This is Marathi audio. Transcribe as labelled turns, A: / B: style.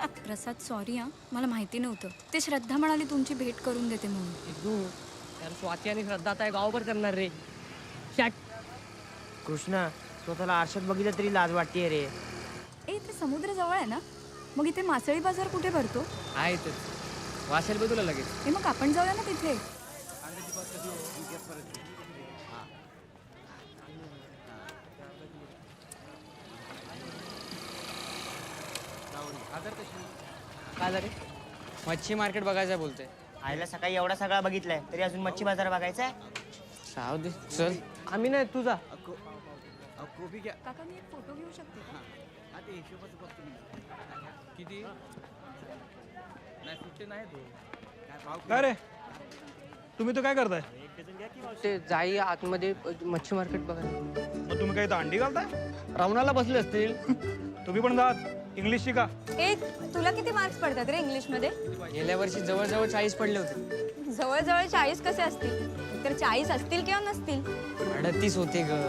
A: प्रसाद सॉरी हां, मला माहिती नव्हतं. ते श्रद्धा म्हणाली तुमची भेट करून देते म्हणून.
B: तू यार स्वाती आणि श्रद्धा आता गावभर करणार रे. शॅट.
C: कृष्णा स्वतःला आरशात बघितलं तरी लाज वाटते रे.
A: ए ते समुद्र जवळ आहे ना, मग इथे मासळी बाजार कुठे भरतो?
B: आहेतच वासेल बघ तुला लगेच.
A: ए मग आपण जाऊया ना तिथे.
B: काय झाले?
D: मच्छी मार्केट बघायचं बोलते.
C: आईला सकाळी एवढा सगळा बघितलाय तरी अजून मच्छी बाजार बघायचा आहे.
D: साव दे चल.
B: आम्ही नाही तुझा.
A: काका मी एक फोटो घेऊ शकते का?
E: काय रे तुम्ही तर काय करताय?
B: ते जाई आतमध्ये मच्छी मार्केट बघायला.
E: मग तुम्ही काही दांडी घालताय?
B: रावणाला बसले असतील.
E: तुम्ही पण जात इंग्लिश शिका.
A: ए तुला किती मार्क्स पडतात रे इंग्लिशमध्ये?
D: गेल्या वर्षी जवळजवळ 40 पडले होते.
A: जवळजवळ 40 कसे असतील? तर 40 असतील किंवा नसतील.
D: 38 होते ग.